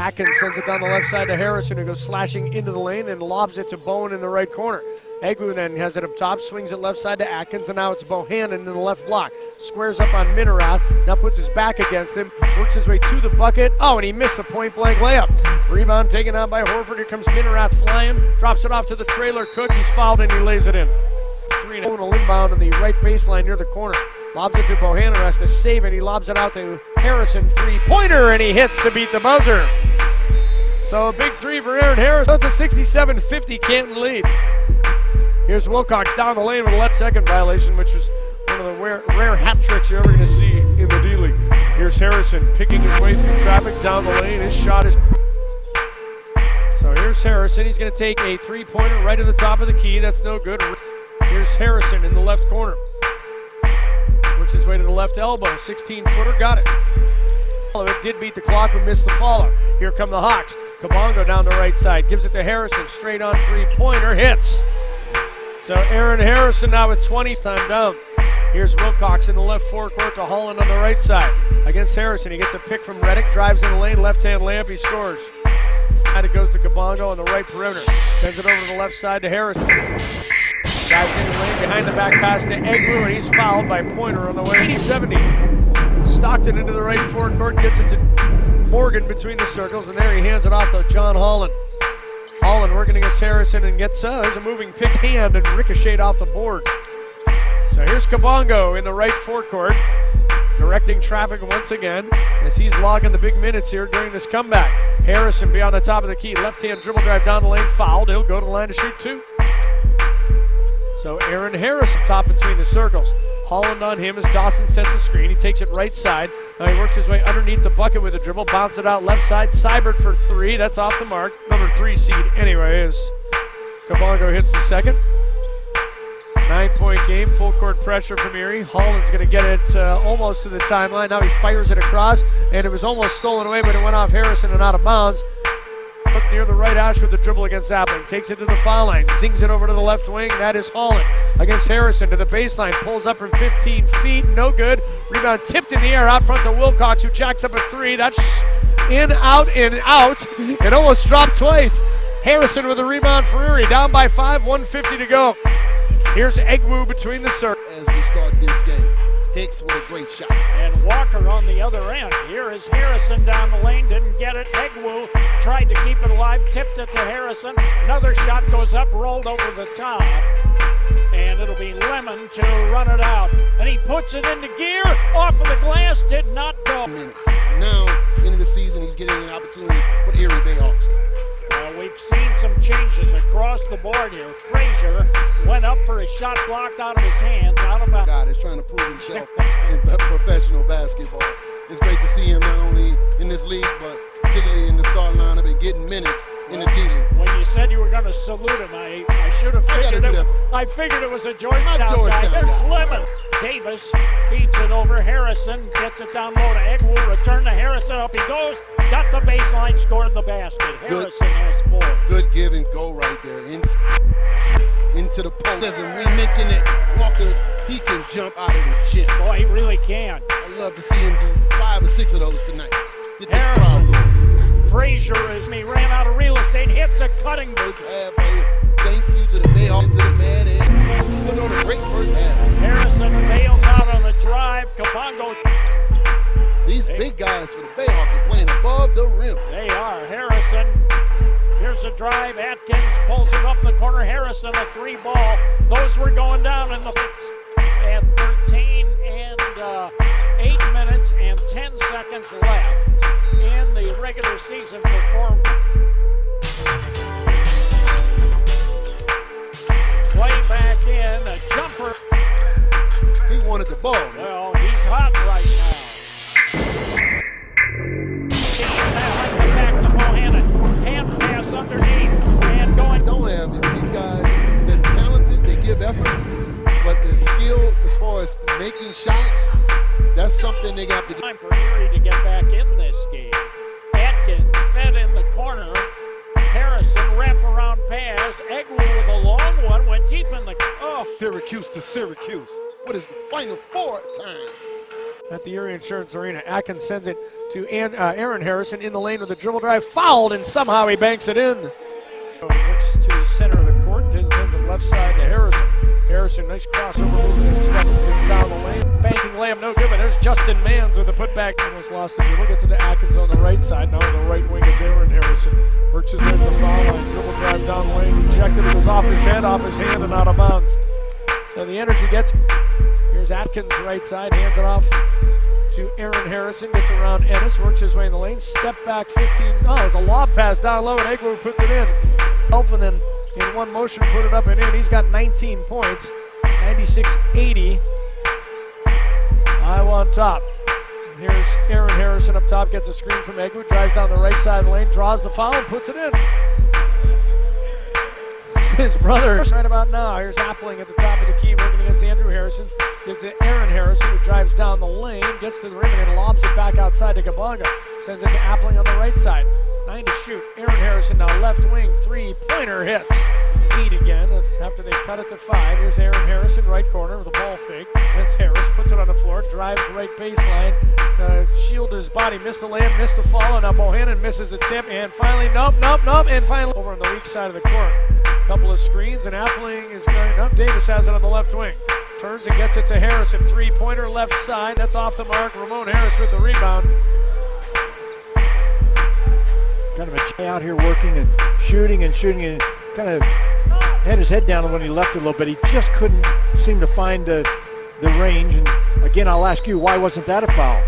Atkins sends it down the left side to Harrison, who goes slashing into the lane and lobs it to Bowen in the right corner. Egwu then has it up top, swings it left side to Atkins, and now it's Bohannon in the left block. Squares up on Minerath, now puts his back against him, works his way to the bucket. Oh, and he missed a point-blank layup. Rebound taken on by Horford. Here comes Minerath flying, drops it off to the trailer Cook. He's fouled and he lays it in. 3-0 inbound on the right baseline near the corner. Lobs it to Bohannon, has to save it. He lobs it out to Harrison, three-pointer, and he hits to beat the buzzer. So a big three for Aaron Harrison. So it's a 67-50 Canton lead. Here's Wilcox down the lane with a left second violation, which was one of the rare hat tricks you're ever going to see in the D-League. Here's Harrison picking his way through traffic down the lane. His shot is... So here's Harrison. He's going to take a three-pointer right at the top of the key. That's no good. Here's Harrison in the left corner. Works his way to the left elbow. 16-footer, got it. It did beat the clock, but missed the follow. Here come the Hawks. Kabongo down the right side. Gives it to Harrison. Straight on three-pointer. Hits. So Aaron Harrison now with 20 time down. Here's Wilcox in the left forecourt to Holland on the right side. Against Harrison, he gets a pick from Reddick, drives in the lane, left-hand layup, he scores. And it goes to Kabongo on the right perimeter. Sends it over to the left side to Harrison. Dives in the lane, behind the back pass to Egwu, and he's fouled by Pointer on the way. 80-70. Stockton into the right forecourt, gets it to Morgan between the circles, and there he hands it off to John Holland. Holland working against Harrison and gets, there's a moving pick hand and ricocheted off the board. So here's Kabongo in the right forecourt, directing traffic once again as he's logging the big minutes here during this comeback. Harrison beyond the top of the key, left-hand dribble drive down the lane, fouled. He'll go to the line to shoot two. So Aaron Harrison top between the circles. Holland on him as Dawson sets the screen. He takes it right side. Now he works his way underneath the bucket with a dribble. Bounce it out left side. Seibert for three. That's off the mark. Number 3 seed anyway as Kabongo hits the second. 9-point game. Full court pressure from Erie. Holland's going to get it almost to the timeline. Now he fires it across, and it was almost stolen away, but it went off Harrison and out of bounds. Up near the right hash with the dribble against Appling. Takes it to the foul line. Zings it over to the left wing. That is Holland against Harrison to the baseline. Pulls up from 15 feet. No good. Rebound tipped in the air out front to Wilcox, who jacks up a three. That's in, out, in, out. It almost dropped twice. Harrison with a rebound for Erie. Down by 5, 1:50 to go. Here's Egwu between the circles. As we start this game, Hicks with a great shot. And Walker on the other end. Here is Harrison down the lane, didn't get it. Egwu tried to keep it alive, tipped it to Harrison. Another shot goes up, rolled over the top. And it'll be Lemon to run it out. And he puts it into gear, off of the glass, did not go. Now, into the season, he's getting an opportunity for the Erie Bayhawks. We've seen some changes across the board here. Frazier went up for a shot blocked out of his hands, out of bounds. God is trying to prove himself in professional basketball. It's great to see him not only in this league, but particularly in the starting lineup and getting minutes in the D-League. When you said you were going to salute him, I should have figured it. I figured it was a Georgetown guy. There's Lemon. Davis feeds it over. Harrison gets it down low to Egwu. Return to Harrison. Up he goes. Got the baseline. Scored the basket. Harrison has 4. Good give and go right there. Into the post. And we mentioned it. Walker, he can jump out of the gym. Boy, he really can. I love to see him do 5 or 6 of those tonight. Get this crowd going. Frazier he ran out of real estate. Hits a cutting boot. Thank you to the Bayhawks, to the man, and put on a great first half. Harrison bails out on the drive. Kabongo. These big guys for the Bayhawks are playing above the rim. They are. Harrison. Here's a drive. Atkins pulls it up the corner. Harrison a 3 ball. Those were going down in the fits at 13 and 8 minutes and 10 seconds left in the regular season for 4. Play back in, a jumper. He wanted the ball. Well, he's hot right now. Back to Bohannon. Hand pass underneath and going. Don't have these guys. They're talented. They give effort, but the skill as far as making shots, that's something they got to do. Time for Erie to get back in this game. Atkins fed in the corner. Harrison wraparound pass. Egwu with a long one went deep in the. Syracuse to Syracuse. What is the final 4 time? at the Erie Insurance Arena. Atkins sends it to Aaron Harrison in the lane with a dribble drive, fouled, and somehow he banks it in. Looks to the center of the court, sends it left side to Harrison. Harrison, nice crossover movement and steps down the lane. Banking layup, no good, but there's Justin Manns with a putback. Almost lost the dribble, gets it to Atkins on the right side. Now on the right wing is Aaron Harrison. Works his way to the foul line, dribble drive down the lane, rejected, it goes off his head, off his hand, and out of bounds. So the energy gets, here's Atkins right side, hands it off to Aaron Harrison, gets around Ennis, works his way in the lane, step back 15, it's a lob pass down low, and Egwu puts it in. And then in one motion put it up and in. He's got 19 points, 96-80. Iowa on top. Here's Aaron Harrison up top, gets a screen from Egwu, drives down the right side of the lane, draws the foul, and puts it in. His brother right about now. Here's Appling at the top of the key, working against Andrew Harrison. Gives it to Aaron Harrison, who drives down the lane, gets to the rim, and lobs it back outside to Kabanga. Sends it to Appling on the right side. 9 to shoot. Aaron Harrison now left wing, three-pointer hits. 8 again. That's after they cut it to 5. Here's Aaron Harrison, right corner with a ball fake. That's Harris, puts it on the floor, drives right baseline. Shielded his body, missed the layup, missed the follow. Now Bohannon misses the tip, and finally, nope, and finally over on the weak side of the court. Couple of screens, and Appling is going up. Davis has it on the left wing. Turns and gets it to Harrison. Three-pointer left side. That's off the mark. Ramon Harris with the rebound. Kind of a out here working and shooting, and kind of had his head down when he left a little bit. He just couldn't seem to find the range. And again, I'll ask you, why wasn't that a foul?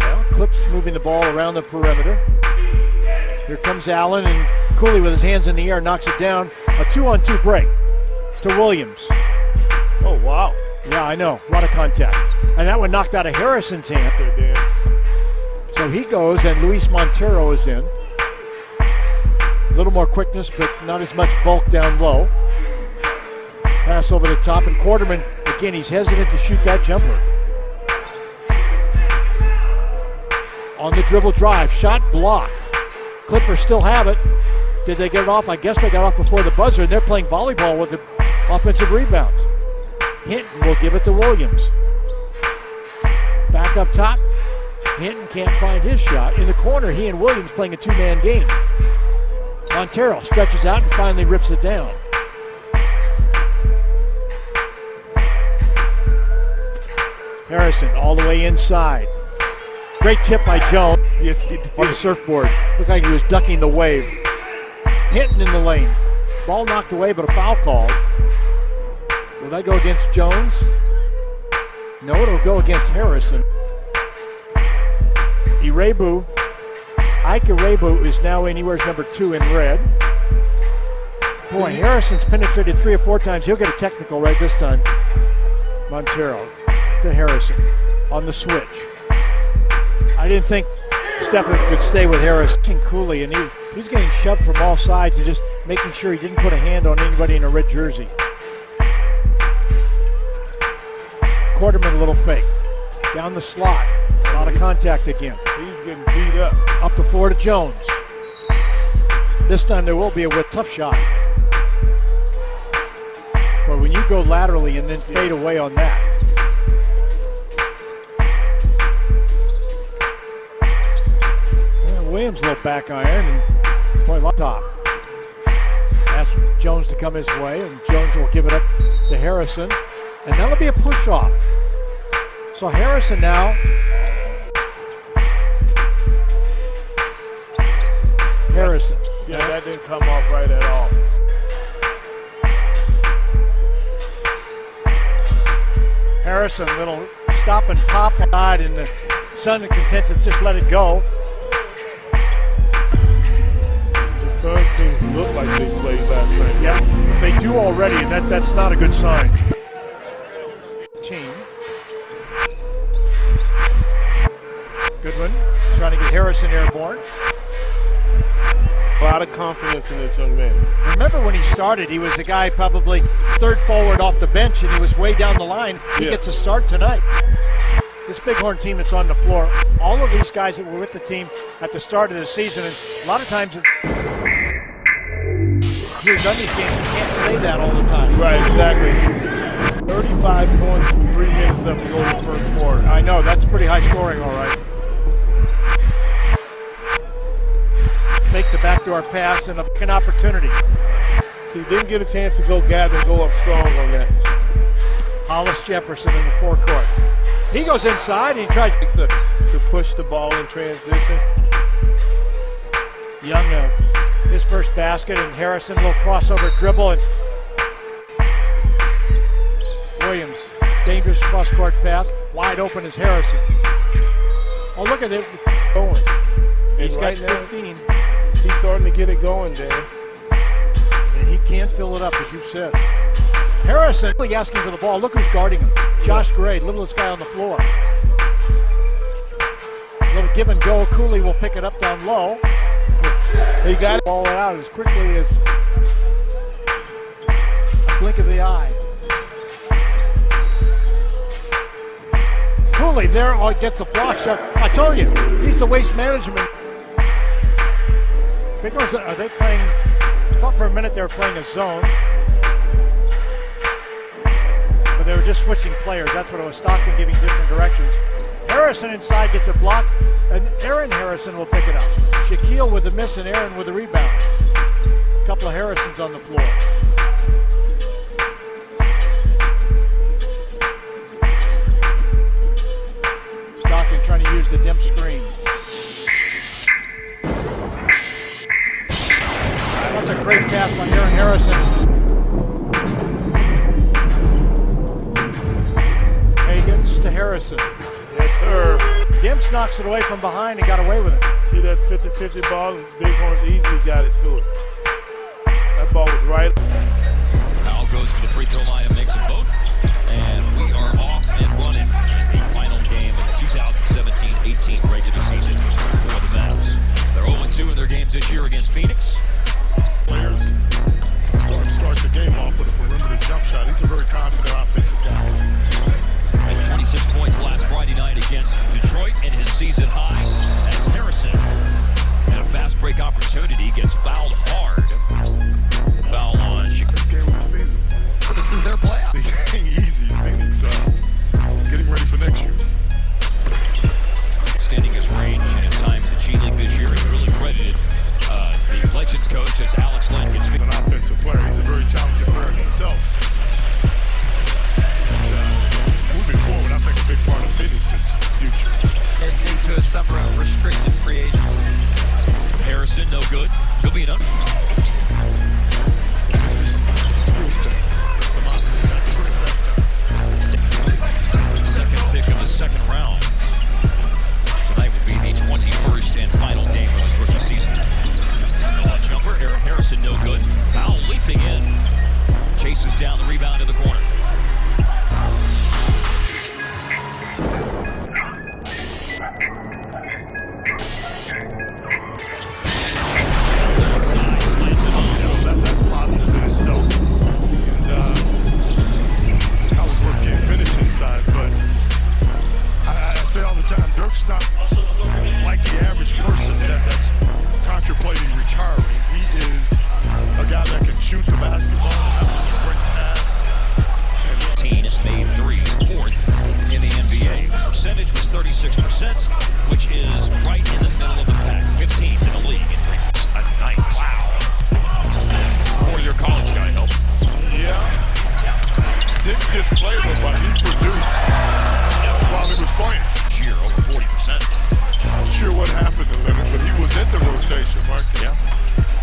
Well, Clips moving the ball around the perimeter. Here comes Allen, and Cooley with his hands in the air knocks it down. A 2-on-2 break to Williams. Oh, wow. Yeah, I know. A lot of contact. And that one knocked out of Harrison's hand. So he goes, and Luis Montero is in. A little more quickness, but not as much bulk down low. Pass over the top, and Quarterman, again, he's hesitant to shoot that jumper. On the dribble drive, shot blocked. Clippers still have it. Did they get it off? I guess they got off before the buzzer, and they're playing volleyball with the offensive rebounds. Hinton will give it to Williams. Back up top. Hinton can't find his shot. In the corner, he and Williams playing a two-man game. Montero stretches out and finally rips it down. Harrison all the way inside. Great tip by Jones. Yes, he did. On the surfboard. Looked like he was ducking the wave. Hinton in the lane. Ball knocked away, but a foul called. Will that go against Jones? No, it'll go against Harrison. Ike Irebu is now anywhere number 2 in red. Boy, Harrison's penetrated 3 or 4 times. He'll get a technical right this time. Montero to Harrison on the switch. I didn't think Stephen could stay with Harrison. Cooley, and he's getting shoved from all sides and just making sure he didn't put a hand on anybody in a red jersey. Quarterman a little fake. Down the slot. A lot of contact again. He's getting beat up. Up the floor to Jones. This time there will be a tough shot. But when you go laterally and then fade away on that. Williams a little back iron and point on top. Ask Jones to come his way, and Jones will give it up to Harrison. And that'll be a push off. So Harrison now. Harrison. Yeah, that didn't come off right at all. Harrison, little stop and pop side, and the Sun content to just let it go. The Suns seem to look like they played last night. Yeah, they do already, and that's not a good sign. Team. Goodwin trying to get Harrison airborne. A lot of confidence in this young man. Remember when he started, he was a guy probably third forward off the bench, and he was way down the line. He gets a start tonight. This Bighorn team that's on the floor, all of these guys that were with the team at the start of the season, and a lot of times who's done these games can't say that all the time. Right, exactly. 35 points with 3 minutes left to go in the first quarter. I know, that's pretty high scoring, all right. Make the backdoor pass and an opportunity. So he didn't get a chance to go gather and go up strong on that. Hollis Jefferson in the forecourt. He goes inside and he tries to push the ball in transition. Young, his first basket, and Harrison, little crossover dribble, and Williams, dangerous cross-court pass. Wide open is Harrison. Oh, look at it. Going. He's right got 15. He's starting to get it going, Dan. And he can't fill it up, as you said. Harrison really asking for the ball. Look who's guarding him. Josh Gray, littlest guy on the floor. A little give and go. Cooley will pick it up down low. He got it Ball it out as quickly as a blink of the eye. Cooley there gets the block shot. I told you, he's the waste management. Because are they playing? I thought for a minute they were playing a zone. But they were just switching players. That's what it was. Stockton giving different directions. Harrison inside gets a block, and Aaron Harrison will pick it up. Shaquille with the miss and Aaron with the rebound. A couple of Harrisons on the floor. Stockton trying to use the dim screen. That's a great pass by Aaron Harrison. Higgins to Harrison. Yes, sir. Dimps knocks it away from behind and got away with it. See that 50-50 ball? Bighorns easily got it to it. That ball was right. Powell goes to the free throw line and makes them both. And we are off and running in the final game of the 2017-18 regular season for the Mavs. They're 0-2 in their games this year against Phoenix. Players start the game off with a perimeter jump shot. He's a very confident offensive guy. And 26 points last Friday night against Detroit in his season high as Harrison had a fast break opportunity, gets fouled hard. Foul on This game of the season. This is their playoff. This ain't easy. Phoenix getting ready for next year. Extending his range and his time in the G League this year is really credited. The Legends coach as Alex Len gets An offensive player. He's a very talented player himself. Moving forward, I think a big part of Phoenix's future. Heading into a summer of restricted free agency. Harrison, no good. He'll be an under. Skill set. Come on, Second pick of the second round. Tonight would be the 21st and final game of his rookie season. Jumper, Aaron Harrison, no good. Powell leaping in. Chases down the rebound in the corner. That's positive in itself. And college work can't finish inside, but I say all the time, Dirk's not like the average person that's contemplating retiring. He is a guy that can shoot the basketball, and that was a great pass. Made threes, fourth in the NBA. Percentage was 36%, which is right in the middle of the pack. 15th in the league in threes a night. Wow. Four-year college guy helped. Yeah. Didn't just play them, but he produced while he was playing. Year over 40%. Not sure what happened to Leonard, but he was in the rotation, Mark. Yeah.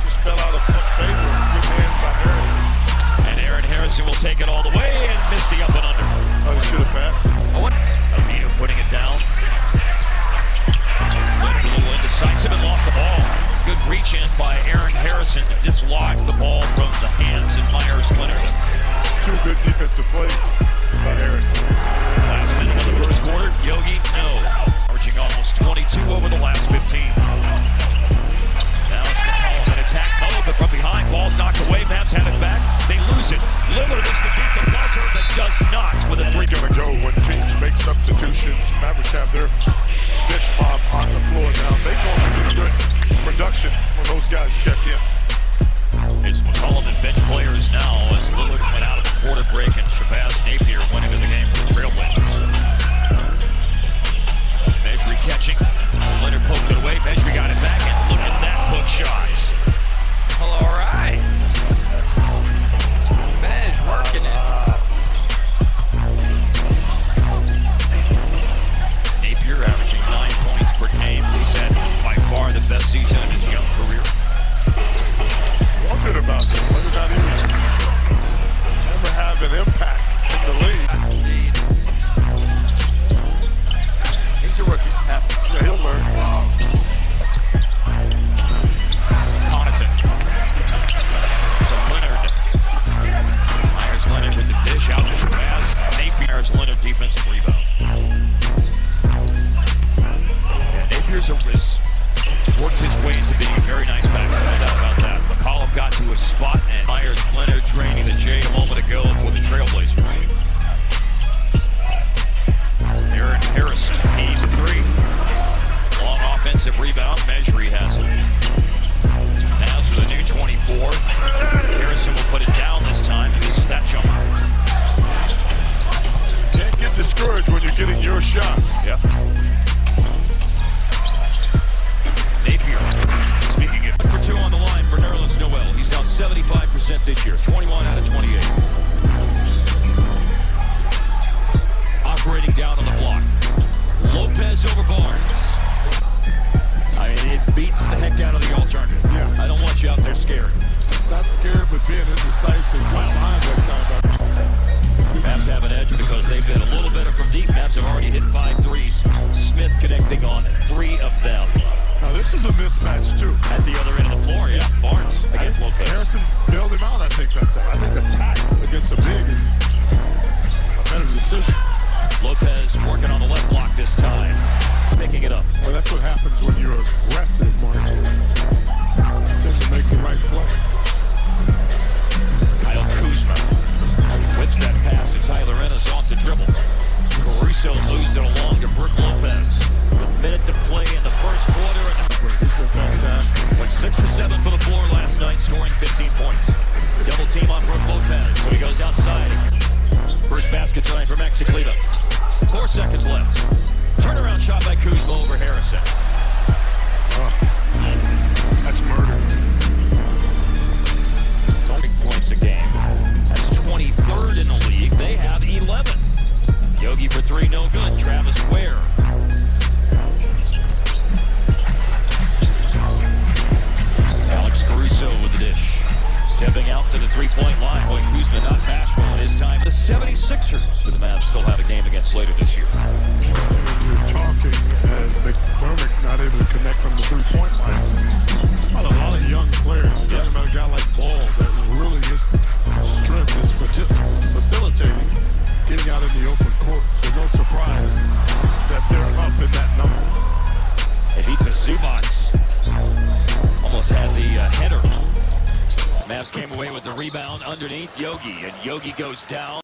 Just fell out of favor. Good hands by Harrison. And Aaron Harrison will take it all the way and miss the up and under. Oh, he should have passed it. Owen Amino putting it down. Leonard a little indecisive and lost the ball. Good reach in by Aaron Harrison that dislodged the ball from the hands of Myers Leonard. Two good defensive plays by Harrison. Last minute of the first quarter, Yogi, no. Averaging almost 22 over the last 15. Now it's McCollum in attack mode, but from behind, ball's knocked away. Mavs have it back. They lose it. Lillard is to beat the buzzer, but does not with a three. Gonna go when teams make substitutions. Mavericks have their bench mob on the floor now. They're going to get good production when those guys check in. It's McCollum and bench players now as Lillard went out of the quarter break and Shabazz Napier went into the game for the Trailblazers. Mejri catching. Leonard poked it away. Mejri got it back, and look at that hook shots. Well, all right. Mej working it. Napier averaging 9 points per game. He's had by far the best season of his young career. Wondered about him. Whether not even ever have an impact in the league. Indeed. He's a rookie. Yeah, he'll learn. Connaughton. To Leonard. Myers Leonard with the dish out to Shabazz. Napier's Leonard defensive rebound. Yeah, Napier's worked his way into being a very nice backer. No doubt about that. McCollum got to his spot, and Myers Leonard draining the J a moment ago for the Trailblazers. Aaron Harrison, he's a three. Long offensive rebound. Mejri has it. Mavs with a new 24. Harrison will put it down this time. This is that jumper. Can't get discouraged when you're getting your shot. Yep. Napier, speaking of for two on the line for Nerlens Noel. He's now 75% this year, 21 out of 28. Operating down on the block. Lopez over Barnes. I mean, it beats the heck out of the alternative. Yeah. I don't want you out there scared. Not scared, but being indecisive. Behind that time. Mavs have an edge because they've been a little better from deep. Mavs have already hit 5 threes. Smith connecting on 3 of them. Now this is a mismatch too. At the other end of the floor, yeah. Barnes against Lopez. Harrison bailed him out, I think, that time. I think the tack against a big is a better decision. Lopez working on the left block this time. Picking it up. Well, that's what happens when you're aggressive, Mark. You tend to make the right play. Kyle Kuzma whips that pass to Tyler Ennis off the dribble. Caruso moves it along to Brook Lopez. A minute to play in the first quarter. He's been fantastic. Went 6 for 7 for the floor last night, scoring 15 points. Double team on Brook Lopez, so he goes outside. First basket time for Mexiclito. 4 seconds left. Turnaround shot by Kuzma over Harrison. That's murder. 30 points a game. That's 23rd in the league. They have 11. Yogi for 3, no good. Travis Ware. Alex Caruso with the dish. Stepping out to the three-point line. Boy, Kuzma not bashful in his time. The 76ers, who the Mavs still have a game against later this year. You're talking as McCormick not able to connect from the three-point line. About a lot of young players. You're talking about a guy like Ball that really his strength is facilitating getting out in the open court. So no surprise that they're up in that number. It beats a Zubats. Almost had the header. Mavs came away with the rebound underneath Yogi, and Yogi goes down.